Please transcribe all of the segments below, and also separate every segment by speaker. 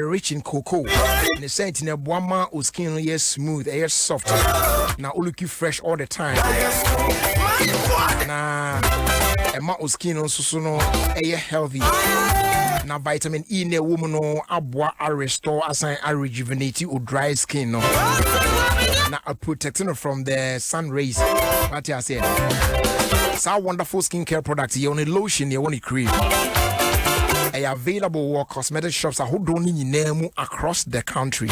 Speaker 1: rich in cocoa. The scent in a boama o skin is smooth, air soft. Now look you fresh all the time. Nah, a ma o skin also so no air healthy. Now vitamin E ne woman no abwa a restore assign a rejuvenate or dry skin no. Now a protecting from the sun rays. What I said. So wonderful skincare products. You only lotion, you only cream. Available at cosmetic shops who don't need name across the country.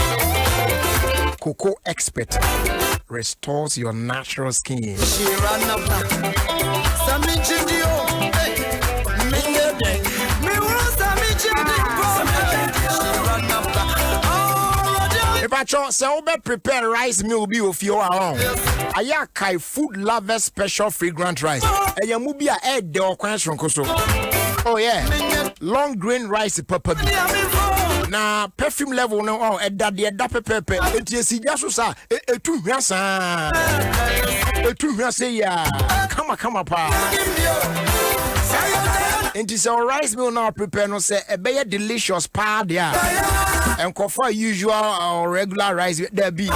Speaker 1: Cocoa Expert restores your natural skin. If I chose so prepare rice meal be of your own. Ayakai food lover special fragrant rice. Ayamubia add the occurrence from Costo. Oh yeah, long grain rice pepper. Na perfume level no oh daddy pepper. It is just so a 2 years. A 2 years ya. Come and it's our rice meal now prepare no say a very delicious pad yeah. And for usual or regular rice there be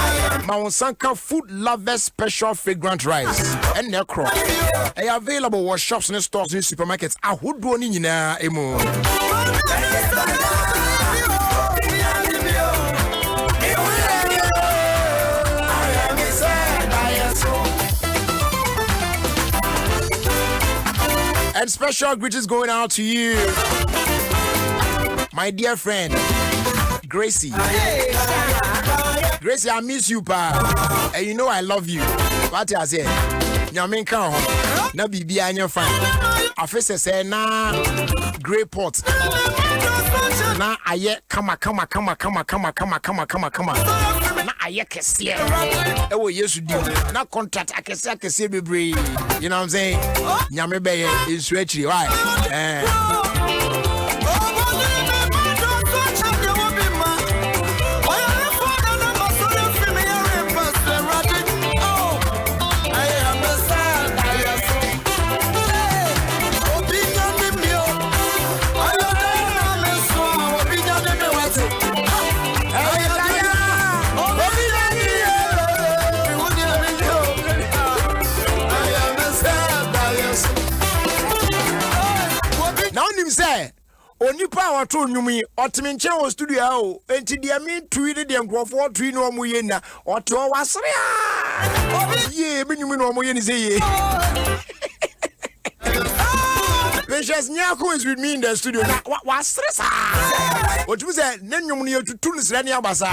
Speaker 1: Mount Sanka food lover special fragrant rice and necro. They are available at shops and stores in supermarkets. I would do in emo. And special greetings going out to you, my dear friend, Gracie. Gracie, I miss you, pa. And you know I love you. What I say? Nyamin kan ho. Na bibi anya fine. Afese say na grey pot. Na aye kama. Na aye kese. Ewo Yesu di. Na contract akese bebre. You know what I'm saying? Nyame be is stretchy. Why? Say onipa wa to nwumi otiminche wo studio o enti dia mi tweet de nkrofo tweet no mo ye na oto wasre ye benyumi no mo ye ni say ye Patience Nyarko is with me in the studio na wasre sa otu say nanyum no yetutu ni sre ne abasa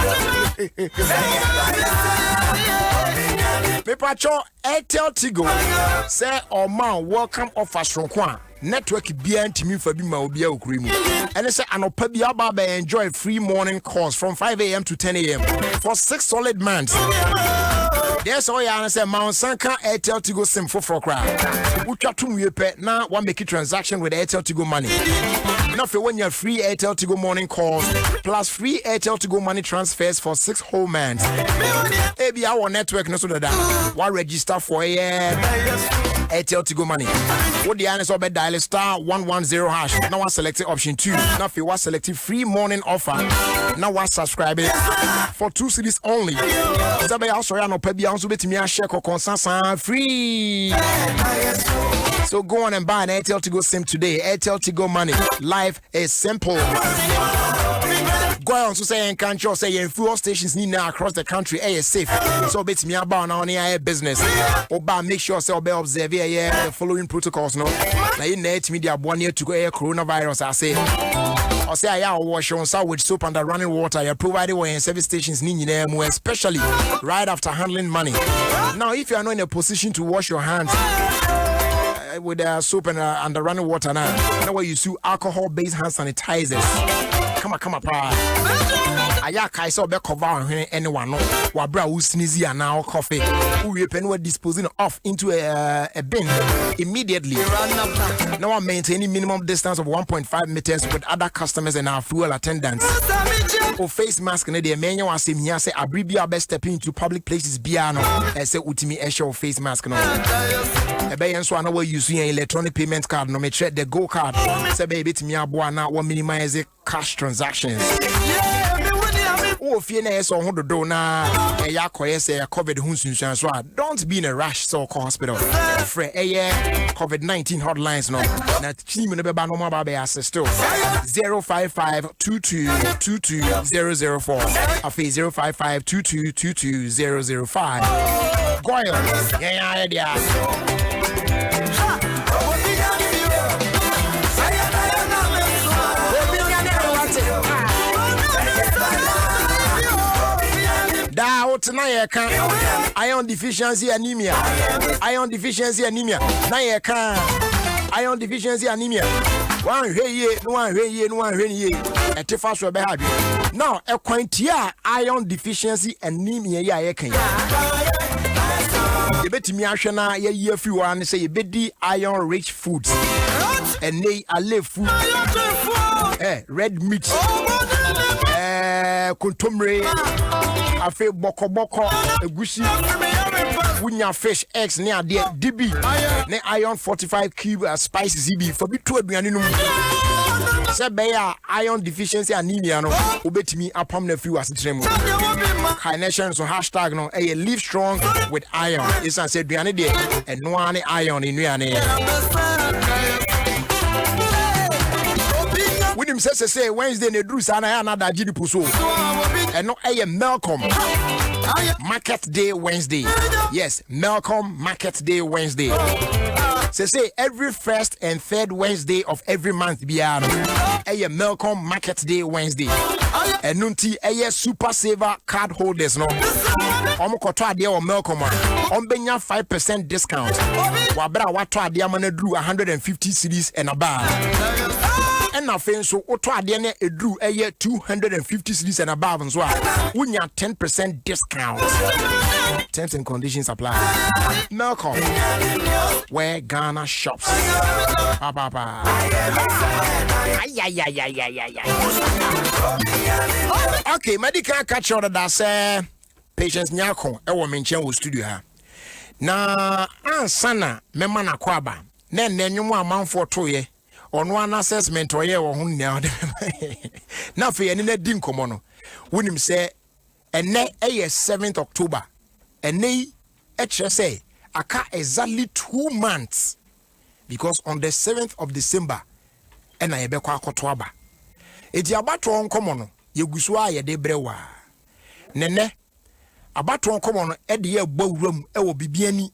Speaker 1: Pepacho Airtel Tigo say o man welcome offer shronko network bia ntimi fa bi ma obi a okuri mu and say anopa bia ba enjoy free morning calls from 5 a.m. to 10 a.m. for 6 solid months. Yes, oh yeah, and say Mount Sanka Airtel Tigo sim for cry. Utwa tum we pe na one make transaction with Airtel Tigo money. Now for when you're free Airtel Tigo morning calls plus free Airtel Tigo money transfers for 6 whole months. Maybe our network no so that one register for Airtel Tigo money. What the answer be dial star 110 hash. Now I select option 2. Now if you want selected free morning offer. Now I subscribe it for 2 cities only. Sabe also ya no pebi anso betimi a share konsansan free. So go on and buy an Airtel Tigo SIM today. Airtel Tigo money. Life is simple. Go on to say and can't say in fuel stations need now across the country is safe. So bet me about on air business. Oba make sure say obey observe the following protocols no. Na in net media 1 year to go air coronavirus I say. I say I wash on side with soap and the running water. You provided when service stations need especially right after handling money. Now if you are not in a position to wash your hands with soap and the running water now where you use alcohol-based hand sanitizers. Come on, pa. Aya kai so be cover anyone no. Wa bra who sneeze and now coffee. Who we pen we disposing off into a bin immediately. Now I'm maintaining minimum distance of 1.5 meters with other customers and our fuel attendants. O face mask na dey menya wan say me say abribia be stepping into public places bia no. Say utimi e show face mask no. E be yen so na we use electronic payment card no me check the go card. Say be bit me aboa na we minimize cash transactions. If you know so do na COVID so don't be in a rush so call hospital. For COVID-19 hotlines no na team no be ba no ma ba assist 055-2222-004 afi 055-2222-005 Goyle yeah. Tonight iron deficiency anemia. Iron deficiency anemia. Na ye kan iron deficiency anemia. One hweye, no one hweye. Etifa so be hard. Now e kwantia iron deficiency anemia ya ye kan. Ye betimi ahwe na ye ye afi wa ne say ye bedi iron rich foods. And they are food. Red meat. Kontomre. Afe boko egusi wunya fish eggs ne ade dibi ne iron 45 cube spice zibi for bi to aduane no se be ya iron deficiency anemia no obetimi apam na free asetrem carnation so hashtag no live strong with iron is an say aduane de eno ane iron enuane with him say Wednesday ne dru sana na da gidi puso eno Malcolm Market Day Wednesday. Yes, Malcolm Market Day Wednesday. Say every first and third Wednesday of every month biano Malcolm Market Day Wednesday. Enunti super saver card holders no omokoto ade o Malcolm benya 5% discount wabra wato ade amana dru 150 cedis and above. And now, so auto adene edru 250 cedis and above, so we 10% discount. Terms and conditions apply. Malcolm, where Ghana shops. Okay, medical catch order that say Patience Nyarko. I will mention with studio here. Na ansana mema na kwaba. Nenyu amount for 2 years. On one assessment or year or now. Now for any dim comono. When him say and ne 7th October and ne HSA aka exactly 2 months because on the 7th of December and I be kwa kotwaba. Eti abato on comono yegusua ye de brewa. Nene abato on comono e de ye bowrum e wo bibiani.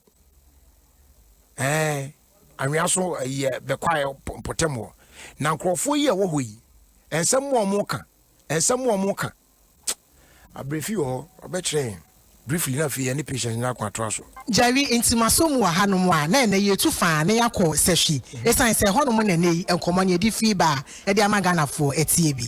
Speaker 1: And we also be quiet potemo. Now, crofo ye wo hui. And some more moka. And some more moka. I brief you all, I bet you. Briefly enough, any Patience Nyarko atraso.
Speaker 2: Jerry intimasom wa hanomwa na na ye tu fa na yakọ seshi. Esan se honom na nei enkomanye di fiba e di amagana fo etie bi.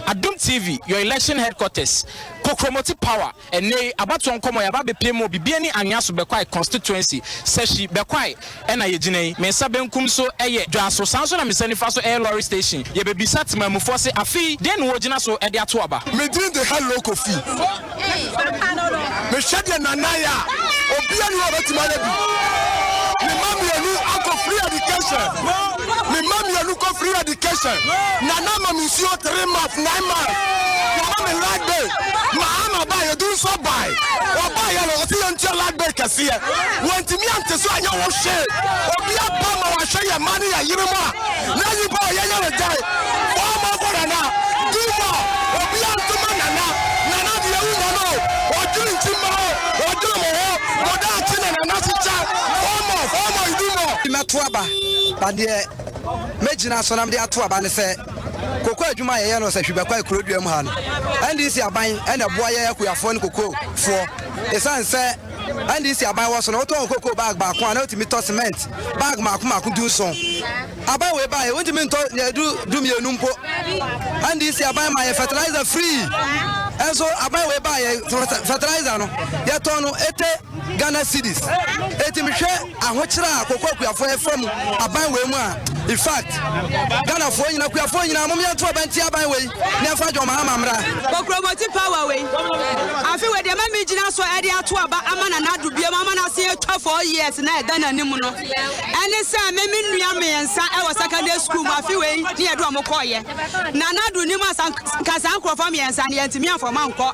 Speaker 3: Adom TV, your election headquarters. Kokromoti power. And nay, about to uncommon about the PMO, Bibiani and Yasu Bequai constituency. Seshi Bequai, and I Jine, Mensaben Kumso, Aye, Jaso Sanson and Missanifaso Air Lorry Station. Ye be sat Mamufose, a fee, then Wojinaso at the Atuaba.
Speaker 4: Medin the hell local fee. Meshadia Nanaya, Obian Robertimanabi. Me mammy and you uncle free education. Me mammy and you free education. Nana Mamisio 3 months, 9 months. Mama like day. Mama buy you do so buy. Or buy you see until like baker see. When to me and to so I know shit. Obia Pama will show you money a year more. Now you buy you die. One more for now. Do more. Obia to Manana. Nana the Uno. Or doing tomorrow. Or do more. Or that and another child. One more you do more.
Speaker 5: Matuaba. But the Majina Sonam de Atuaba and say Coco Juma Yano says you be quite crude man. And this is a buying and a boy we are phone cocoa for a son say and this is was an auto cocoa bag back one ultimate cement bag mark could do so. About we buy ultimate do me a numpo and this is buy my fertilizer free. And so about we buy fertilizer no yet on 80 Ghana cities. 80 Michelle and what's cocoa we are from a buy we In fact, Ghana for you, we are for you now. Mommy, to a bench by way. Never your mamma.
Speaker 6: Prohibited power way. I feel where the mammy Gina so area to about Amana not to be a mamma. I see a 4 years and I done a nimuno. And it's a Mimi and Sa, I was secondary school, my few way near Dromokoye. Nana do Nimas and Casanco for me and San Yantimia for Manco.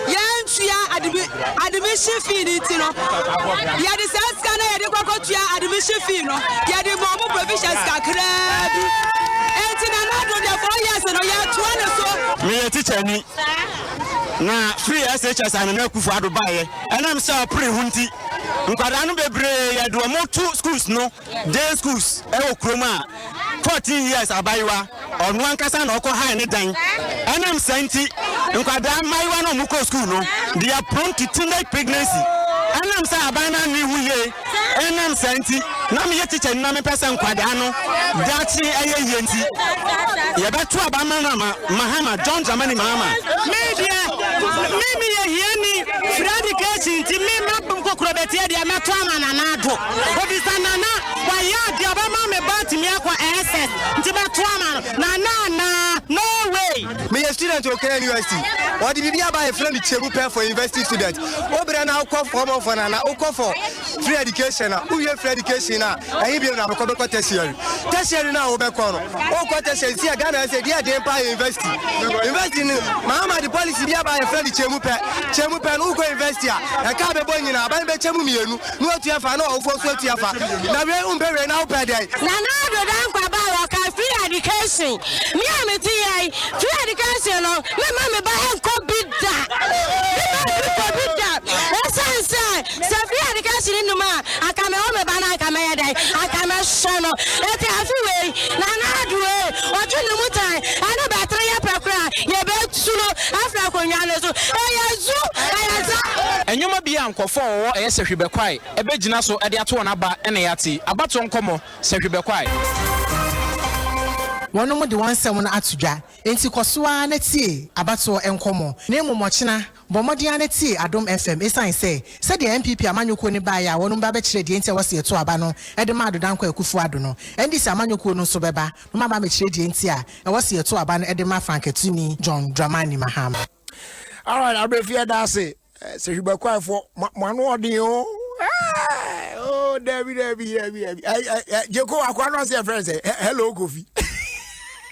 Speaker 6: Yantia admission fee, you know. Yet the South Canada, the Cocotia admission fee, no. Yet the Bobo provisions got crabby. And Nana do 4 years and I had 20 so.
Speaker 7: Me a teacher ni. Na free SHS and na kufu ado bae. And I'm so pretty hunty. Nkwadaa no bebre ya do mo two schools no. Day schools e wo kroma. 14 years abayiwa. Onu ankasa na okọ high ni dan. And I'm senti. Nkwadaa maiwa no mo ko school no. They are prone to teenage pregnancy. And I'm say abana ni huye. And I'm senti. Na me teacher na me person nkwadaa no. Dachi eye yenti. Ya betu abama na Mahama John Jamani Mahama. Mimi ye hieni Freddy Keshi ti mimi mkokurobeti ya dia metwana na nado. Obisa nana wa ya dia abama me bati mi akwa SS. Nti metwana na no way.
Speaker 5: Me a student of Kenya University. What did you buy a friend Chemu pair for university students? Obra na ukọ form of na ukọ for free education na who free education na ayi bi na ko be ko tertiary. Tertiary na wo be ko no. O ko tertiary si Ghana say dia dey pa university. University ni Mahama the policy bi buy a friend Chemu pair no go university a ka be bo nyina ban be Chemu mienu no otua fa na ofo so otua fa. Na we umbe na upe dey.
Speaker 8: Na do dan kwa ba wo ka free education. Me ameti ai free education no me ma me ba en ko bidda. So free education no ma akame o me ba na akame ya dai akame shono eti afiwe na do e o tunu mutai ana ba tra ya prakra ye be tuno afra konwa no so eyazu
Speaker 3: enyoma bia nkofo wo eyesehwebekwai ebegina so ede ato na ba ene yati abato nkomo sehwebekwai
Speaker 2: One more the one seven at Tuja, and Tikosua Netty, Abato and Como, Nemo Mochina, Bomodia Netty, Adom FM, as I say, said the MPP Amanu Kunibaya, one Babach, the Inter was here to Abano, and the Madu Danko Kufuadono, and this Amanu Kuno Sobeba, Mamma Michedi Intia, and was here to Aban Edema Franketini, John Dramani Mahama.
Speaker 1: All right, I'll be fear that's it. So you be quiet for Manuadio. Oh, Debbie. You go, I can't say a friend say, hello, Kofi.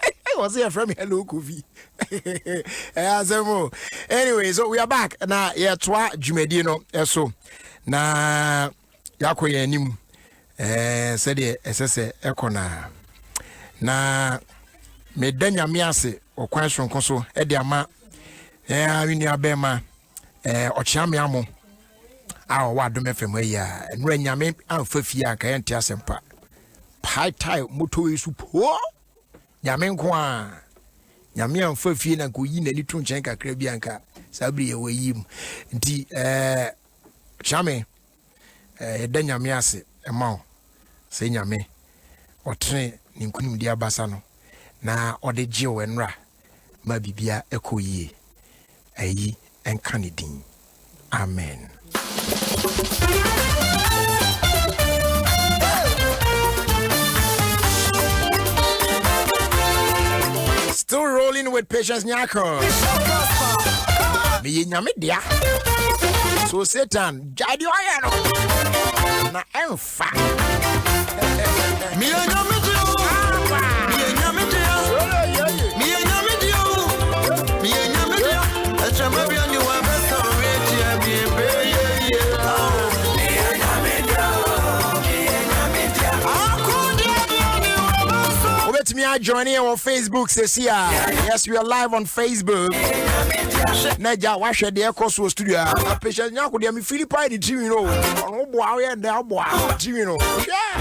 Speaker 1: I was here from hello, Kofi. Anyway, so we are back. Now, yeah, twa Jumedino, so. Na yako ye nim. Said ye, SSA, Ekona. Na me denya miase, or Kwanso One, Ediama. Wini abema ochiame amo wadom FM ya enra nyame amfafia ka yente asempa pai tai moto isu po nyame nko a nyame amfafia na ko yi na ni to nchen kakra bi anka sabri ye wayim nti chame da nyame ase ema se nyame otre ni nkunim dia basa no na ode gye wenra ma bibia ekoyie ayi and Canadine. Amen. Still rolling with Patience Nyarko. Me nyame dia. So Satan, jadi ayano. Na enfa. Me nyame dia. Me nyame dia. Me nyame dia. Me nyame dia. Maybe on you have a me joining on Facebook says here. Yes, we are live on Facebook. Neja wash the air course studio. Patience Nyarko dey me feel pride the team, you know. On boy and there boy team, you know. Yeah.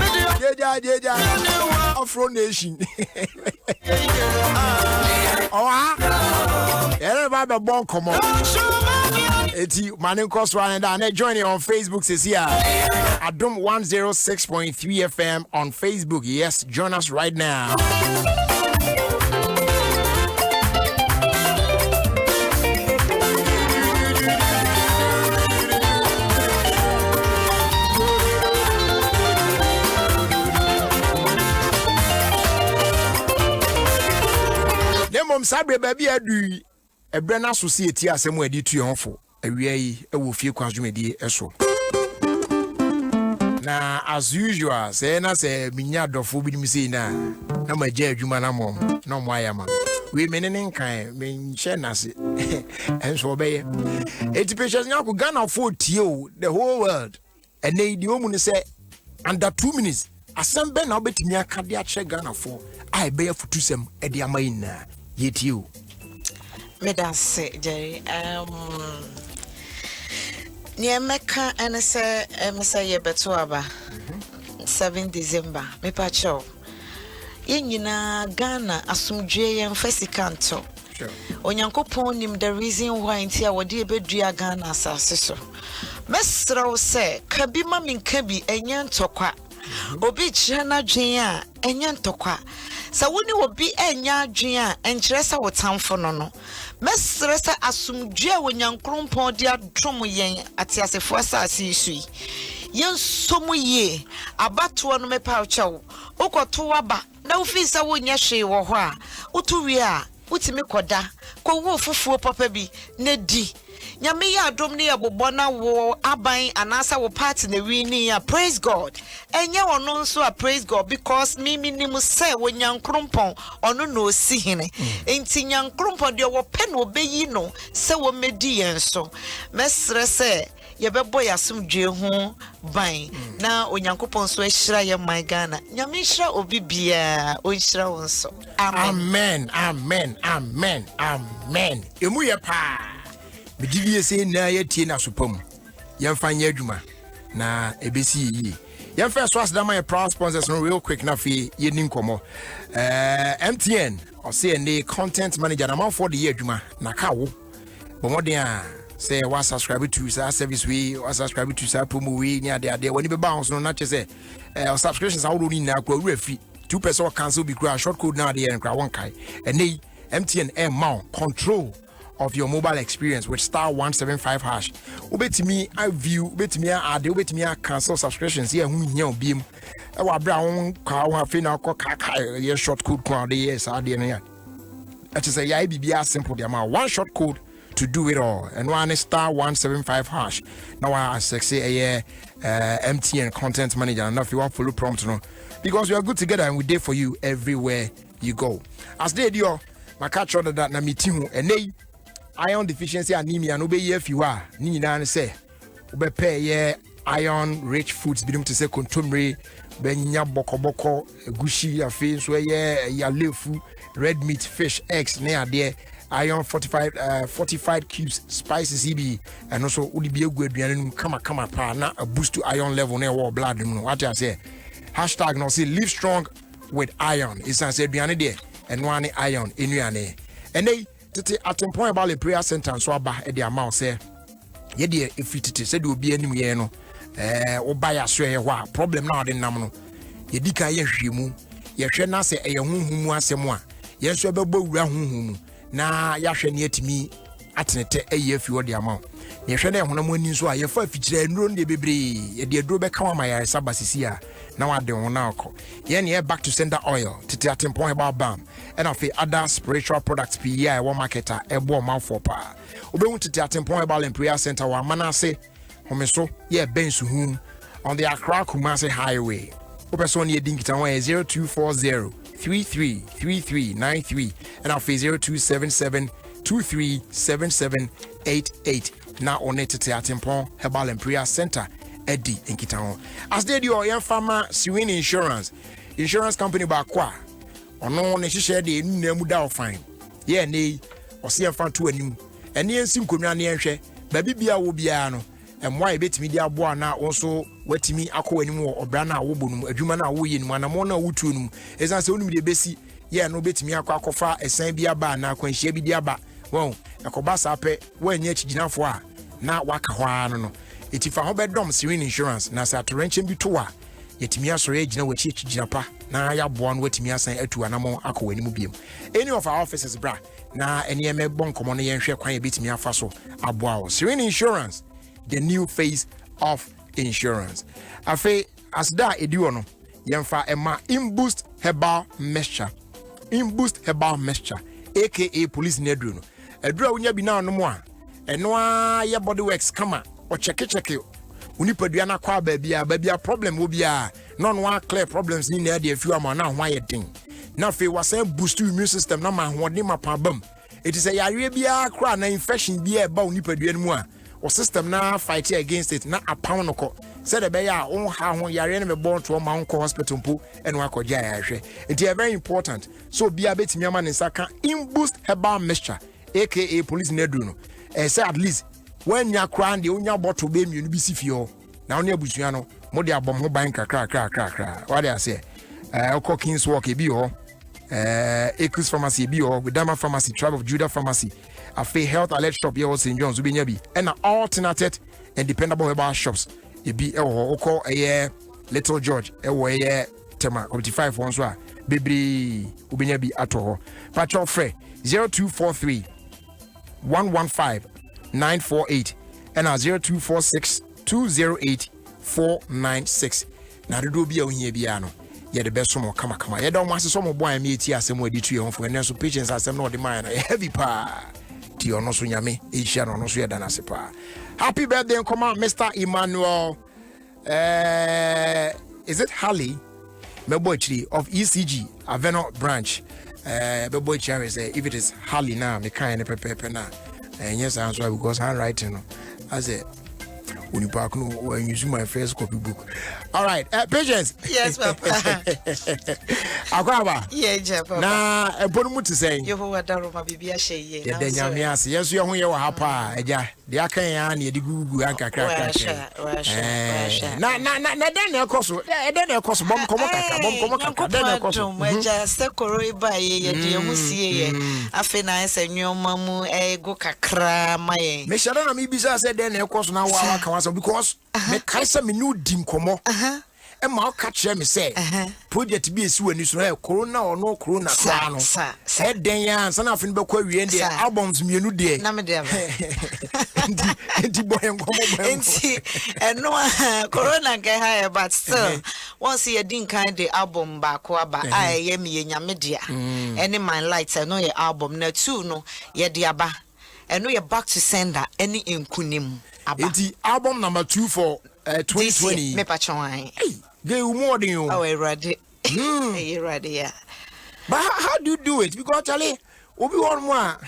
Speaker 1: Afro Nation. Oh, everybody born come on. Eti Manin Cost One and joining on Facebook says here. Adom 106.3 FM on Facebook. Yes, join us right now. mmom sabre baby adu ebrana society asem adi tu yonfo awia yi Ofie Kwanso One eso na as usual say na say minya dofo bi nim sei na magya adwuma na mom na mo ayama we menene kan men hye na se enso obeye eti Patience Nyarko Ghana for tie the whole world and they di omu ne say under 2 minutes asembe na obetimi aka de ache Ghana for ai be afutusem e de amayina yeti o
Speaker 9: medase Jerry Niemeka and say ye beto aba 7 December me pacho yenyina Ghana asumdwe yen fesikanto onyankopon nim the reason why ntia wode ebedua Ghana asase so mesraw se kabi ma minkabi enye ntokwa obi chana dwen a enye ntokwa sa woni obi enya dwen a enkyere sa wotamfo no mesre sa asumdwe onyankompon de adom yen atiasefo asase isui yen somu ye abato no mepa uchawo okoto aba na ofisa wonya hwe wo ho a utuwi a utimi koda ko wo fufuo papa bi na di nyame ya adom ne yabobɔ na wo aban anasa wo party na wini ya praise God enye wono nso a praise God because mimi nim say wo nyankrompon ono na osi hene enti nyankrompon de wo pe no obeyi no se wo medi yen so mesre se yebebo yasomdwe ho ban na onyankopon so ahyira ye man Ghana nyame hyira obi bia o hyira won so
Speaker 1: amen amen amen amen emu ye pa Bidiye say na yetie na sopam. Yemfa nya adwuma na ebesi yi. Yemfa so as da my proud sponsors no real quick na fi yenim komo. MTN or say the content manager na man for the year adwuma na ka wo. Bomoden a say wa subscribe to sa service we or subscribe to sa promo we nya de when be bounce no na che say subscriptions how do ni na kwa wura fi 2% cancel be kra short code na de en kra won kai. Ene MTN mount control of your mobile experience with *175#. Ubetimi I view, ubetimi add, ubetimi cancel subscriptions here hu hia obiem. E wa bra won ka wo afi na ko kaka ye short code kwa de yes ade no ya. It is a ya bibia simple the amount one short code to do it all and one is *175#. Now I say MTN content manager and if you want follow prompt no because we are good together and we there for you everywhere you go. As they do my catch order that na meeting and iron deficiency anemia no be ye fi a ni nyina say obepe ye iron rich foods bidum to say kontomre benya bokoboko egushi afi so ye yalefu red meat fish eggs na ade iron fortified cubes spices ibi and also udi bi egu aduane num kama pa na a boost to iron level na wo blood no what I say hashtag no say live strong with iron is say aduane there and one iron enuane and they tete atempon about the prayer center so aba e de amount say ye de efitete say de obi anim ye no oba ya so ye wa problem na ade nam no ye di kan ye hwemu ye hwe na say ye honhum asem a ye so bebo wura honhum na ya hwe ne atimi atenete eye afi wo de amount ye hwe na honam ani so a ye fa afikire nduro de bebre ye de aduro be ka ma ya sabasisi a na wa de won na akọ ye ne back to sender oil tete atempon about balm and of other spiritual products PI one marketer ebo man for pa obehun tete atempon about prayer center wa manase homeso ye bensu hum on the Accra Kumasi highway opeson ye dinkita one 0240 333393 and of 0277 237788 now on it tete atempon herbal and prayer center Eddie in Kitan. As they do your farmer Swin Insurance company ba kwa ono ne hihye de nnamu da ofan ye nei ose yemfa to anim ene ensi nkonwa ne enhwe ba bibia wo bia no emwa ebetimi di abo na wonso watimi akọ anim wo obra na wo bonum adwuma na wo yenim anamo na wo tuonum esan se onum de besi ye no betimi akọfa esan bia ba na akwanhia bi di aba won ekoba sape wanya chiginafo a na waka hwa no etifa ho bedom Serene Insurance na sa torenchen bi to a yetimi asore agina wachi chiginapa na ya boa no watimi asan atu anamo akọ anim biem any of our offices bra na eneme bonkomo no yenhwe kwan ebetimi afa so aboa wo Serene Insurance, the new face of insurance. Afe asda ediwo no yemfa ema Imboost herbal mixture aka police nedru no edru unya bi na no mo a eno a ye body works kama o check unipadua na kwa babia problem obi a no no clear problems ni na dey afiu ama na ho ayedin na fe wasan boost immune system na ma hoɔden ma pa bam it is a yare bia kra na infection bia ba unipadua no mu a o system na fight against it na apound no ko said the bear on how yare na me born to ma onko hospital mpo eno akɔgya ya hwɛ it is very important so bia betimi ama ne saka in boost herbal mixture aka police nedru no say at least when ya kra and onya bottle be mienu bi sifio na oni abusua no mo de abom ho ban kakra what dey say okɔ King's Walk e bi ho Ekus Pharmacy bi ho Widama Pharmacy Tribe of Judah Pharmacy Afe Health Alert Shop here St. John's ubenya bi and alternated and dependable herbal shops e bi ho okɔ Little George e Tema 55 ones wa bebri ubenya bi ato ho patro frɛ 0243 115 948 and 0246 208 496 na do bi a ohia bia no ye the best some kama ye don wase some boy me eti asem adi tu ye ho fo ne so patience asem na odi man na heavy pa ti ono so nyame e hia no so ye dana se pa happy birthday come on Mr. Emmanuel is it Harley Mebochri of ECG Aveno branch Mebochri say if it is Harley now me kind pepe na yes answer because handwriting no as a when you use my first copy book. All right, Patience.
Speaker 9: Yes, Papa.
Speaker 1: Akwaba.
Speaker 9: Yeah, Papa.
Speaker 1: Na ebonu to say.
Speaker 9: You who adaro ma bibia shey.
Speaker 1: Yeah, den nyame ase. Yes, you ho ye wa hapa eja. De aka yan na ye di gugu anka krakra. Na den na ekoso. Den na ekoso bom komo kaka. Den na ekoso.
Speaker 9: Eja se koro iba ye de hu sie ye. Afi na ese nyoma mu ego kakra maye.
Speaker 1: Me shada na mi bisa say den na ekoso na wa kan so because me kaisa me no dim komo e ma ka kire me say project bi esi wani so corona or no corona kwa no e den ya ansa na afin be kwa wie ndi albums mienu de
Speaker 9: na me de
Speaker 1: ndi boy komo
Speaker 9: enti eno corona ke ha but still once you din kind the album ba ko aba ye me nyame dia any my lights no your album na two no ye de aba eno ye back to sender any inkunim.
Speaker 1: It's album number 2 for 2020.
Speaker 9: Me pachon.
Speaker 1: Hey, they more than you.
Speaker 9: Oh, ready. You ready? Yeah.
Speaker 1: But how do you do it? Because Charlie, Obi one more.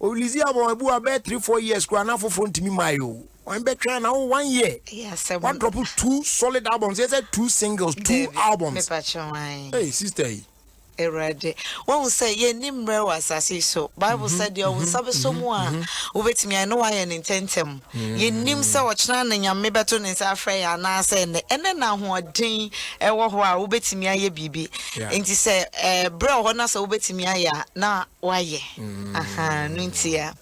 Speaker 1: Lizzie album about 3-4 years. Kwana for front me mayo. I'm better now 1 year.
Speaker 9: Yes,
Speaker 1: one drop 2 solid albums. Yes, 2 singles, 2 albums.
Speaker 9: Me pachon.
Speaker 1: Hey, sister.
Speaker 9: Erade won say ye nimre wasase so Bible said you will sabe so mo a obetimi I know why en intentem ye nim say wo kena na nyame beto ne sa afre ya na say ene na hoodin e wo ho a obetimi aye bibi enti say bre ho na say obetimi aya na waye aha no ntia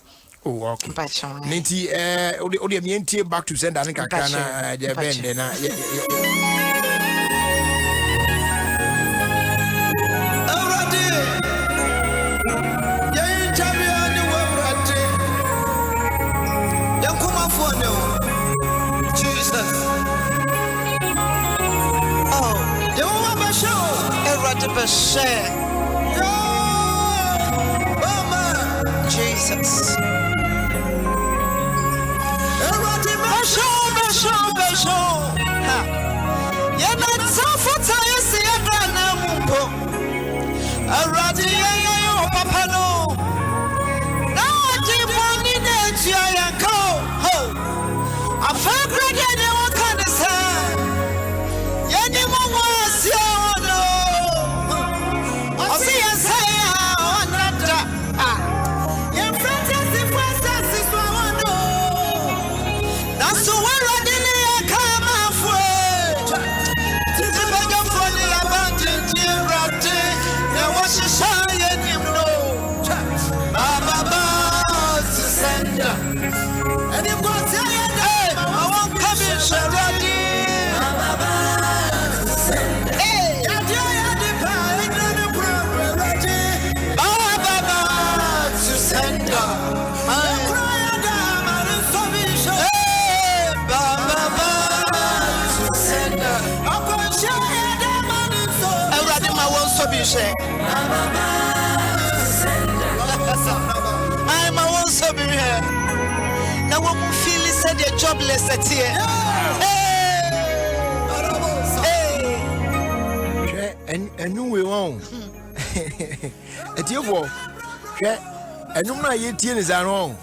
Speaker 1: oh okay nti odi mi ntie back to send an kakra na je bende na
Speaker 9: Jesus. na wo mu feel said the jobless at here
Speaker 1: and you will own. At your wall, and you might yet is our own.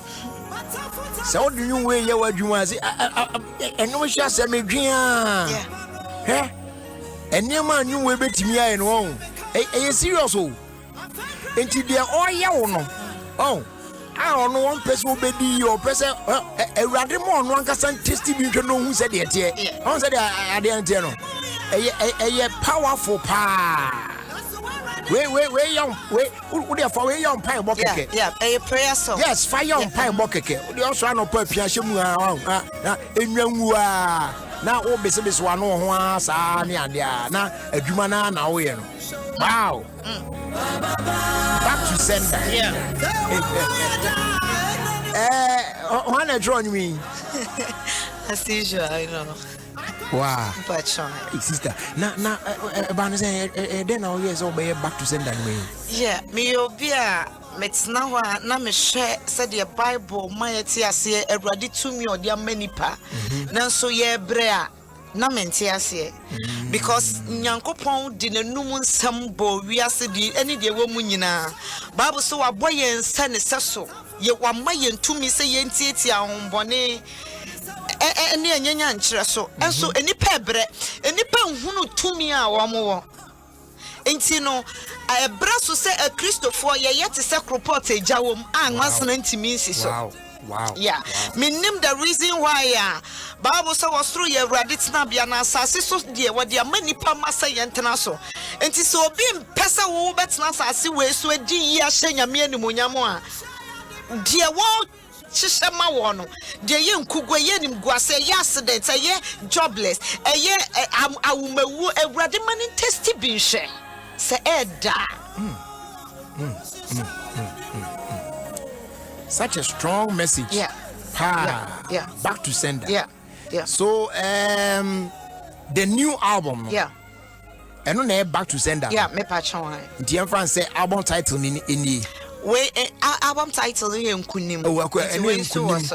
Speaker 1: So, do you wear your what you want to say? And no shall send me dream. And your man, you will bet me and own. A serious old. Until they are all young. Oh, I don't know one person will be your person. A rather more one can testing you to know who said it here. I said, I didn't tell. A powerful pa. Where young, would you for a young pie bucket?
Speaker 9: Yeah, a prayer song.
Speaker 1: Yes, fire on pie bucket. You also know Perpiashim in your now, all business one was now a Jumana now. Wow. Back to sender. Wanna join me?
Speaker 9: As usual, I know.
Speaker 1: Wow.
Speaker 9: But
Speaker 1: sister. Now, then all years obey back to sender me.
Speaker 9: Yeah, me obia. Metsnawa na me share said the Bible my tiase Awurade tumi odi amanipa nanso ye brea na mentiase because Nyankopon di nanum nsam bo wiase di ene de wo mu nyina Bible so waboye nsa ne seso ye wama ye ntumi se ye ntietia hombone ene anyanya nkyere so enso enipa ebre enipa nhunu tumi a wo mo enti no braso se a Christopher ye yet se report ejawom anwasena ntimi nsi so
Speaker 1: wow
Speaker 9: yeah me name the reason why Bible say was through ye Awurade tena bia na asase so de wo de amanipa masa ye ntena so enti so obi mpesa wo betena asase we so adi yi ahye nyame animonyam a de wo Shishama wono, de ye nkugwe ye nimguase ye accident ye jobless ye awumewu Awurade mani testy binshe se eda.
Speaker 1: Such a strong message.
Speaker 9: Yeah.
Speaker 1: Back to sender.
Speaker 9: Yeah.
Speaker 1: So the new album.
Speaker 9: Yeah.
Speaker 1: And no back to sender.
Speaker 9: Yeah, me patchon.
Speaker 1: The France say album title in
Speaker 9: we album title here nkunim.
Speaker 1: Oh,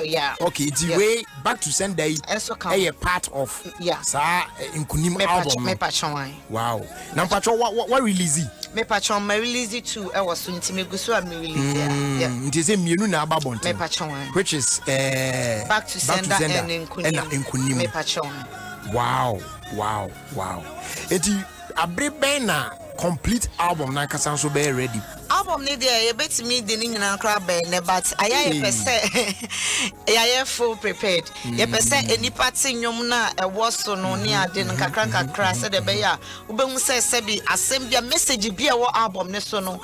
Speaker 9: yeah.
Speaker 1: Okay, it's way back to sender. A part of nkunim album.
Speaker 9: Me patchon.
Speaker 1: Wow. Now patchon what release it?
Speaker 9: Me patchon me release it too. I was me gusu me release
Speaker 1: it is a mienu na ababonte.
Speaker 9: Me patchon.
Speaker 1: Which is
Speaker 9: back to sender and nkunim. Me patchon.
Speaker 1: Wow. Eti abribena complete album na kasa so be ready.
Speaker 9: Album ni there you bet me the nyina kra be ne but aye pese full prepared. You pese enipa tinnwom na e woso no ne ade no kakra se de be ya ubehun se bi asem bia message bia wo album ne so no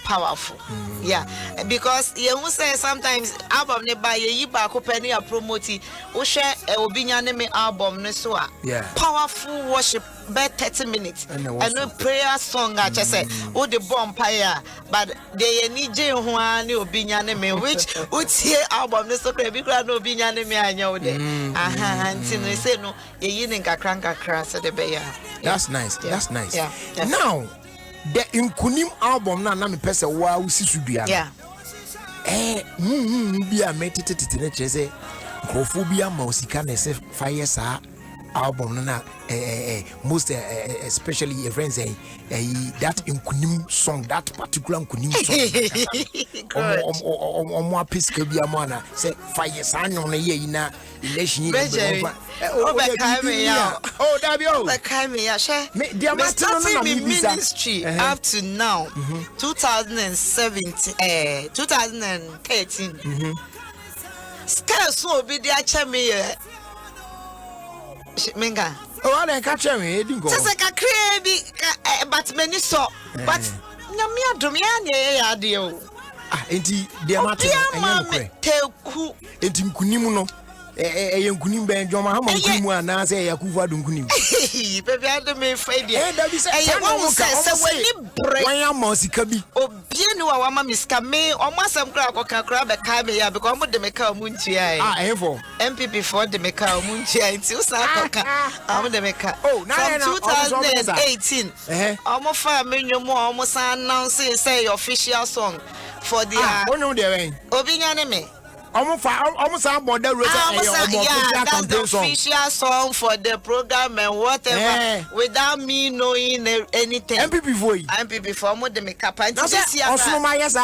Speaker 9: powerful. Yeah, because you say sometimes album ne ba ye yi ba ko pani a promote wo hwe obi nya ne me album ne so a powerful worship be 30 minutes and no prayer song a say wo the bonfire but they need je ho ani obi nya ne me which utie album ne so kra bi kra no obi nya ne me anya wo de anti no say no ye yi ne kakra so de be ya.
Speaker 1: That's nice. That's nice. Now the nkunim album na me pese wa usi sudua.
Speaker 9: Yeah.
Speaker 1: Bia metete ne chese krofobia ma osika na se fire sa album na most especially your friends that nkunim song, that particular nkunim song omo apiska bia mo na say fire sa no na ye na election oh Dabio
Speaker 9: ministry up to now 2017 2013 scarce so be there chemi Menga.
Speaker 1: Oh, I didn't catch me.
Speaker 9: Just like a crabby, but many saw. But Namia Domian, ya deal.
Speaker 1: Enti, dear Martin, and tell who it in Kunimuno. Young Kunim Ben Joma Hamu and I say Yakuva Dunkunim.
Speaker 9: Baby, I don't mean Freddy.
Speaker 1: That is a when you break. I am Mosikabi. Oh, Bienu, our mamma is Kame, or Massam Crab or Crab at Kabia, because I'm the Meka Muntia. I have MPP for the Meka Muntia until Saka. I'm the Meka. Oh, now 2018. Almost 5 million more, almost announcing, say, official song for the. Oh, no, there ain't. Obinyaneme. almost border road.
Speaker 9: That's the official song for the program and whatever. Without me knowing anything.
Speaker 1: MPP for
Speaker 9: MPP for more than make up. And
Speaker 1: this year, also my yes,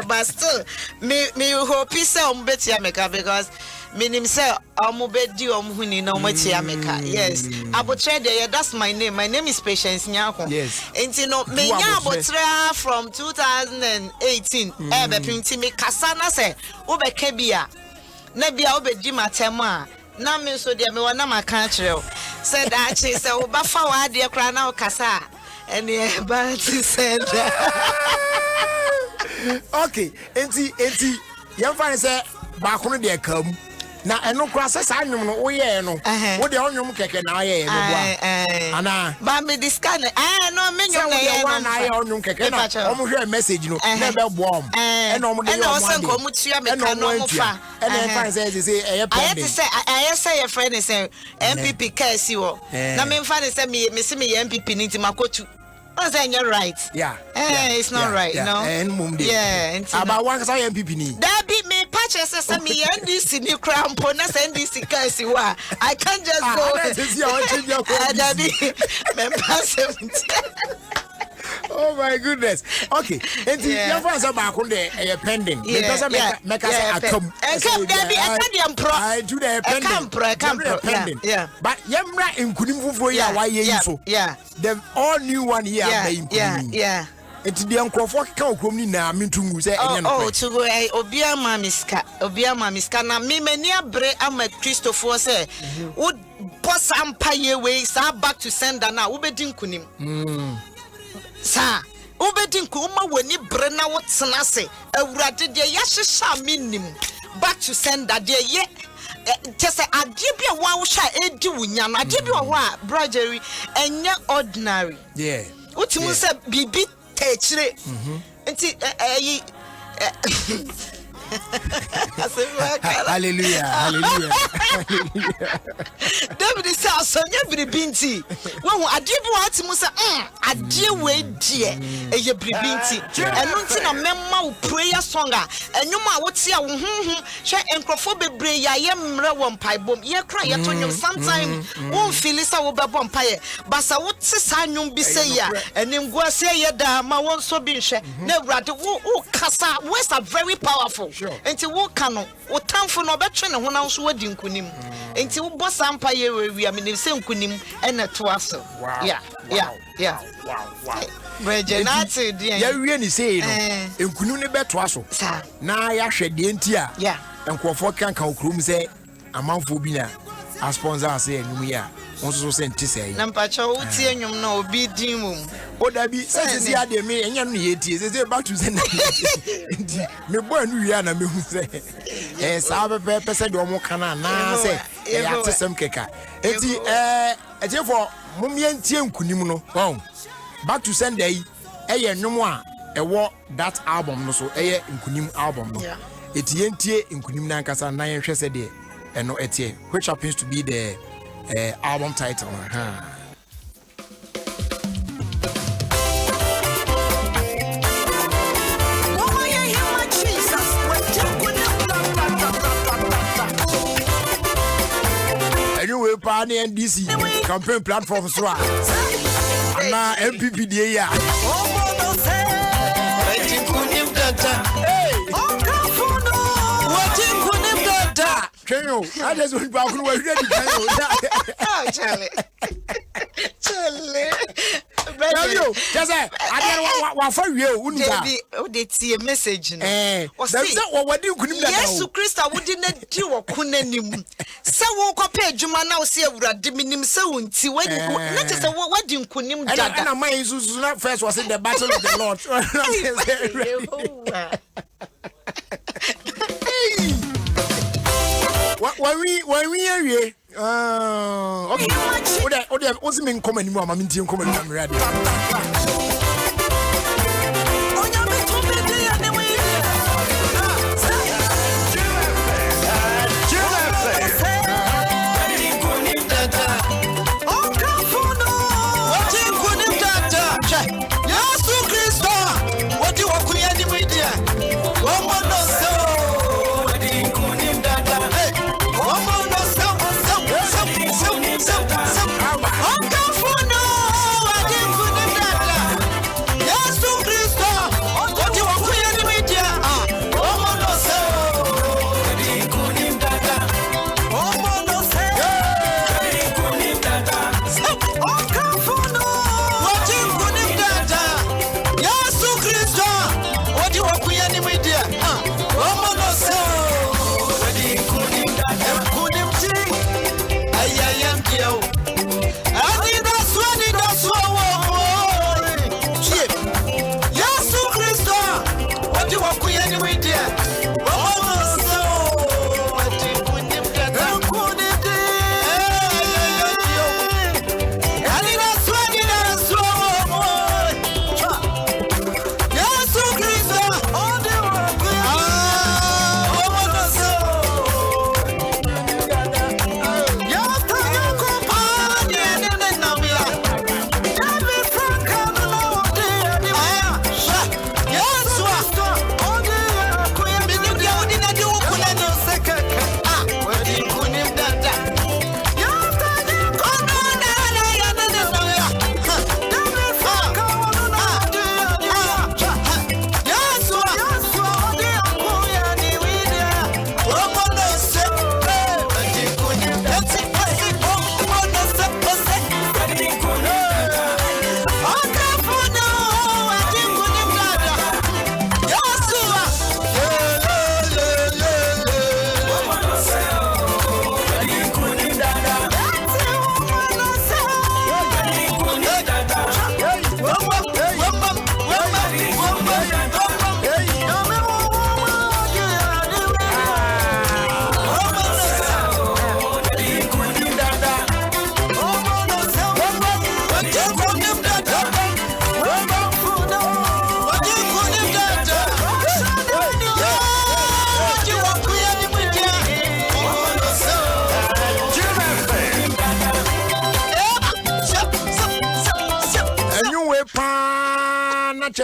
Speaker 9: but still, me hope he say better make because. Meaning say Amubedi Omhuni no Metiameka. Yes. Abotre that's my name. My name is Patience Nyarko.
Speaker 1: Yes.
Speaker 9: And you know, me Abotre from 2018. Ebe pinti me kasana se ube kebia. Nebia ube di matema. Na me so dia me wana makantreo. Said that she said uba fa wa dia kra na kasa. And yeah, but said
Speaker 1: okay. Enti yamfa say ba kono de kam. Na eno kura se sa nwum no woye no wo de onwum keke na aye no bua ana
Speaker 9: ba me discan no me nwum na ye
Speaker 1: no na aye onwum keke na omo hwe message no na be bua om eno omo de yo
Speaker 9: mo ande eno tua me ka no mo fa
Speaker 1: eno fan say eye pending
Speaker 9: aye say your friend say MPP ka si wo na me fan say me se me MPP ni ti makotu. I say you're right.
Speaker 1: Yeah.
Speaker 9: It's not right, no.
Speaker 1: And mum de.
Speaker 9: Yeah.
Speaker 1: About one say MPP ni.
Speaker 9: That be me Patience say me NDC ni crown pona say NDC ka si wa. I can't just go. That be me pass 70.
Speaker 1: Oh my goodness. Okay. Enti your friends are back on the pending. Because make us come.
Speaker 9: And come there be
Speaker 1: I do the pending.
Speaker 9: Yeah.
Speaker 1: But yemra nkunim fufuro ya wa ye so.
Speaker 9: Yeah.
Speaker 1: The all new one here
Speaker 9: Yeah.
Speaker 1: Enti the nkrofo ka okrom ni na mintungu say enye no.
Speaker 9: Oh, to go obia mamiska na me mani abre ama Christopher say would boss empire way sa back to sender na wo bedin kunim. Sa obedinku uma wani bre na wotsena se awurade de ya hyehyɛ minim back to sender de ye just ade bia wa wo hwa edi wunya no ade bia wo a brother enye ordinary utimu se bibi techire nti
Speaker 1: Hallelujah.
Speaker 9: David is Sonia Bribinti. Well, I did what Musa, I dear way, dear, a Bribinti, and not in a memo prayer songer, and you might what see a share and crophobe bray, I am one pie bomb, ye cry at on you sometime, won't feel this our vampire, but I would say, you be say ya, and then go say ya, ma won't so be share, never at the Casa, West are very powerful. Enti wo kano wo tamfo no betwe ne hona so wadi nkunim enti wo boss empire we am se nkunim ena to aso yeah Regenate dia
Speaker 1: ya wie ni sei no nkunim ne beto aso na ya hwede enti a enkofo kanka okrum se amanfo bi na a sponsor ase enum ya onso so senti sei
Speaker 9: na mpacha wo tie enum na obi din mum
Speaker 1: o da bi se ade me enya no ye tie se back to send me boy anu wi na me hu se sa be pese de omo kana na se ya tesem keka enti for mum ye ntie nkunim no back to send dey eye nwom a ewo that album no so eye nkunim album no eti ye ntie nkunim na nkasa na ye hwese de eno etie which happens to be the album title. Anyway, Pani NDC campaign platform so na MPP dey ya. Kenyo, I just went back to where ready.
Speaker 9: Oh, Charlie.
Speaker 1: Yo, just I don't want for you.
Speaker 9: Wouldn't they see a message?
Speaker 1: That's what do you couldn't
Speaker 9: yes, Christa wouldn't do what couldn't. So, walk up a Juma now see a diminim so until when not just what do you couldn't. And
Speaker 1: my Jesus not first was in the battle of the Lord. When we are here, okay. What what's mean come anymore? I'm in team come and ready.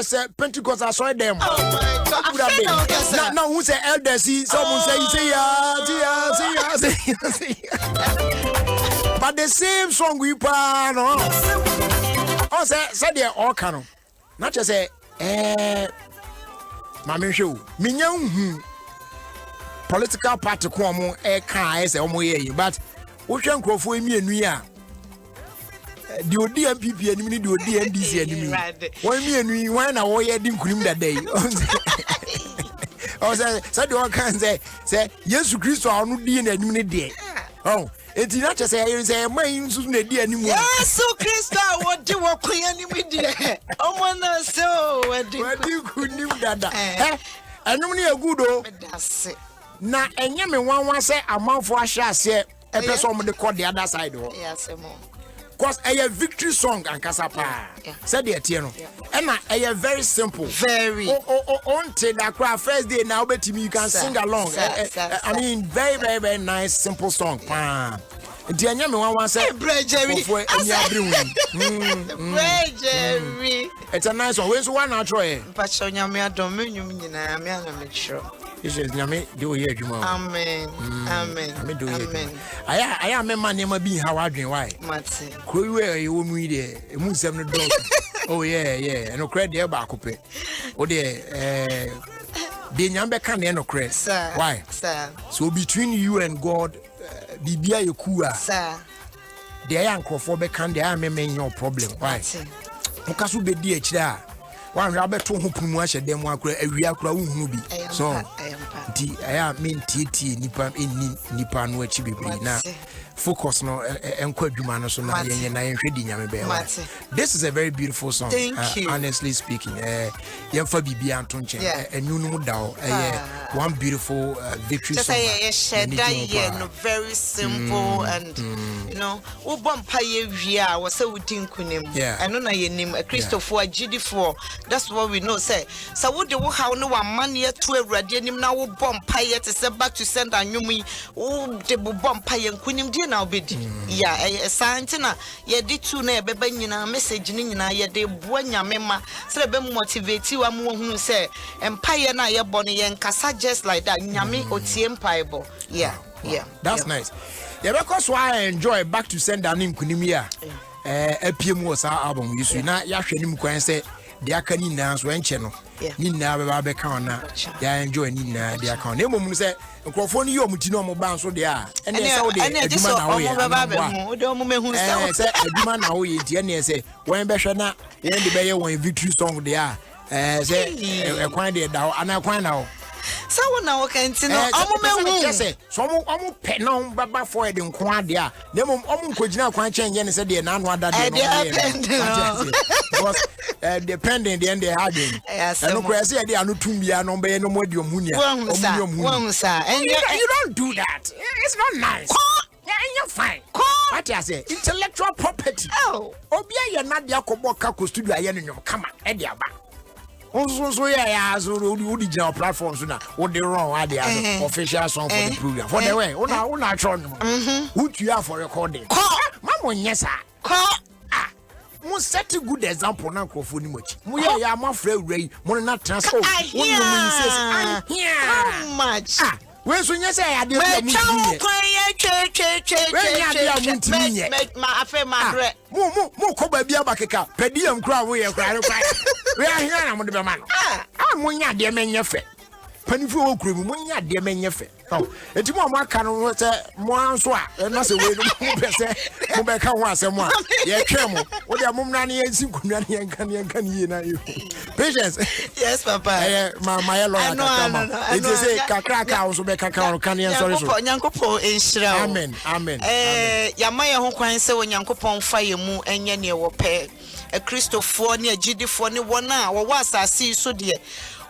Speaker 1: just say Pentecost I saw them.
Speaker 9: Now
Speaker 1: who say elders see someone say but the same song we pan no. Oh say they all canon. Not just say Mami show. Minya political party ko mo kan say omo ye but wo hwe nkrofo emi enu a the odi MPP anim ni the odi NDC anim won mi enu wan na wo ye di nkunim dadai o say the one can say Jesus Christ anu di na anim ni de oh enti na che say man nsu na di anim
Speaker 9: Jesus Christ wo di wo kwan anim de omo na so wo di
Speaker 1: nkunim dada anum ni agudo na enye me wanwan say amanfo ahye ase e person mo de call the other side ho
Speaker 9: yes mo
Speaker 1: cause a victory song and kasapa said the etieno and a very simple
Speaker 9: very
Speaker 1: until that cry first day now bet me you can sing along I mean very nice simple song the anya me wanwan say it's a nice one when so one try
Speaker 9: pacho nyame adom menwum nyina me ana me sure
Speaker 1: Jesus nyame de wo ye adwuma
Speaker 9: amen amen
Speaker 1: aya me man ma bi ha wadwen why
Speaker 9: mate
Speaker 1: kro we wo mu de emu nsem no dog oh yeah no credit e ba akopɛ o de de nyambe kan ne no credit why
Speaker 9: sir
Speaker 1: so between you and God bibia ye kuwa
Speaker 9: sir
Speaker 1: de aya nkrofo be kan de aya me no problem why mukaso be di akira wan ra beto ho pumu ahye dem akura awia akura uhunu bi so di aya mentiti nipa no achi bibiri na focus no enko adwuma no so na yen na yen hwedi nyame be wa this is a very beautiful song honestly speaking yen fa bibia anto nche enunu dawo one beautiful victory song
Speaker 9: no very simple and you know wo bompa ye wia wo se wudi nkunim eno na yenim Christopher agidifo that's what we know say so wo de wo haw no wa mane to awurade anim na wo bompa ye te se back to send anwumi wo de bompa ye nkunim di na obedi santina ye di tu na ebeba nyina message ni nyina ye de boa nyame ma se be motivate wa mo hunu se empire na ye bone ye nkasa just like that nyame otie empire yeah
Speaker 1: that's nice because why I enjoy back to send an nkunim ya apm was our album you see na ya hwenim kwan se de aka ni na so enche no ni na be kan na ya enjoy ni na de aka na emom se nkrofo ni yo muti no mo ban so de a ene se wo de aduma na wo ye
Speaker 9: o de omo mehu
Speaker 1: se aduma na wo ye ti ene se won be hwe na ye de be ye won victory song de a se kwan de da ana kwan na wo
Speaker 9: so na wo kan ti no omo mehu
Speaker 1: se so omo pe no baba for de nko ade a na emom omo nkogina kwan chen ye ne se de na anu ada de no because depending the end they had and no crazy idea anu tumbia no be no modi omunia and you don't do that it's not nice yeah you're fine what I say intellectual property obia ye na de akobo ka ko studio aye no nyom kama e de aba so yeah so odi general platforms na what they wrong ade as official song for the program for the way una try who you are for recording mama nyesa mo set a good example na nkrofo ni mochi mo ye ya mafra awrai mo na transfer wo no mo insist
Speaker 9: how much
Speaker 1: we so nya say ade mo mu ye
Speaker 9: ma afa ma bre
Speaker 1: mo ko ba bia bakeka pediam kra wo ye kra we ahia na mo de be ma no mo nya ade menye fe panifo wo kura mu mo nya ade menye fe enti mo aka no se mo anso a na se we no mo pese mo be ka ho asem a ye twa mo wo de mo mna ne yensi kunwa ne yenka ne ye na yo Patience
Speaker 9: yes papa
Speaker 1: my lawyer kakama it is a kakaka also be kakaka kan yen sorry so
Speaker 9: nyankopon enhira
Speaker 1: amen
Speaker 9: ya maye ho kwan se wo nyankopon fa ye mu enye ne wo pe Christopher ne agidifo ne wona wo asase so de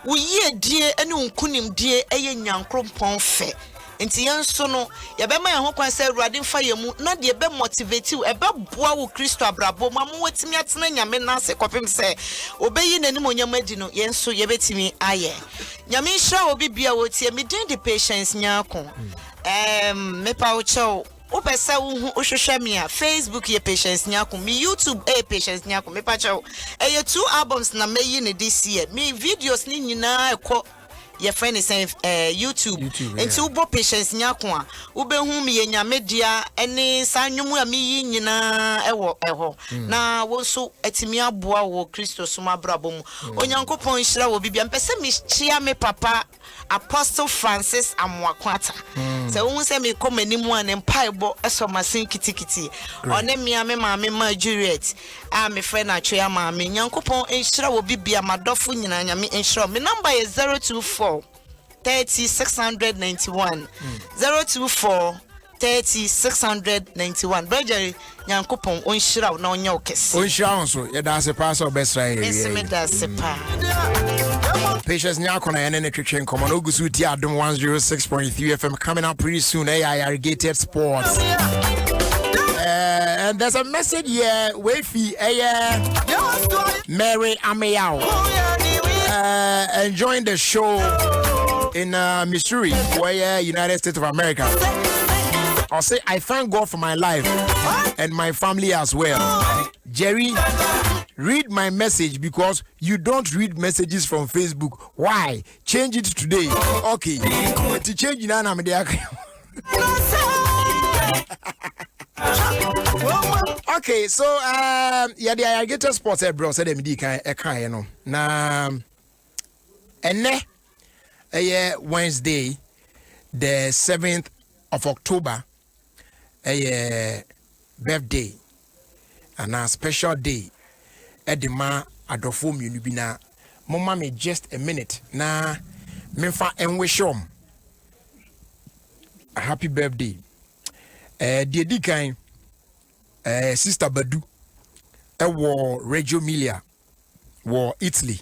Speaker 9: wo ye die ene unkunim die eye nyankopon fe enti yenso no ye be ma ho kwan se awurade mfa ye mu na de be motivate you e be boa wo Kristo abrabo ma mo watimi atena nyame na se kopem se obeyi nanim onyam adi no yenso ye betimi aye nyame hira obi bia wotie me den de Patience Nyarko me pa wo chew Upesa social media, Facebook ye Patience Nyarko, me YouTube Patience Nyarko, me pacho. Eh 2 albums na me yin this year. Me videos ni nyina ekọ your friend is saying YouTube nti ubo Patience Nyarko a ubehu me ye nyamedia ene sanwumu a me yi nyina eho na wo so atimi aboa wo Kristo soma brabo mu onyankopon hira wo bibia mpese me chia me papa Apostle Francis Amwakwata. So won say me come animu an empaibo esomasin kitikiti. One me maame ma Juliet. Me friend atwe ma me nyankopon enhira wo bibia madofo nyina nyame enhira. Me number is 024 30 691 024 30 691. Brother nyankopon onhira na onya okese.
Speaker 1: Onhira so ye da se pass best right.
Speaker 9: Esme da se pa.
Speaker 1: Patience Nyarko na yene twetwe nkomo no gusu ti Adom 106.3 FM coming up pretty soon. Irrigated Sports. And there's a message here Wefi Mary Ameyao enjoying the show in Missouri, where United States of America. I'll say I thank God for my life and my family as well. Jerry, read my message because you don't read messages from Facebook. Why? Change it today. Okay. To change now, I'm there. Okay, so yeah, the Irrigated Sports bro said me can you know. Na Wednesday, the 7th of October, birthday and a special day. Edema adofo mienu bi na mama me just a minute na memfa enwishom a happy birthday die di kan sister Badu wo Reggio Emilia wo Italy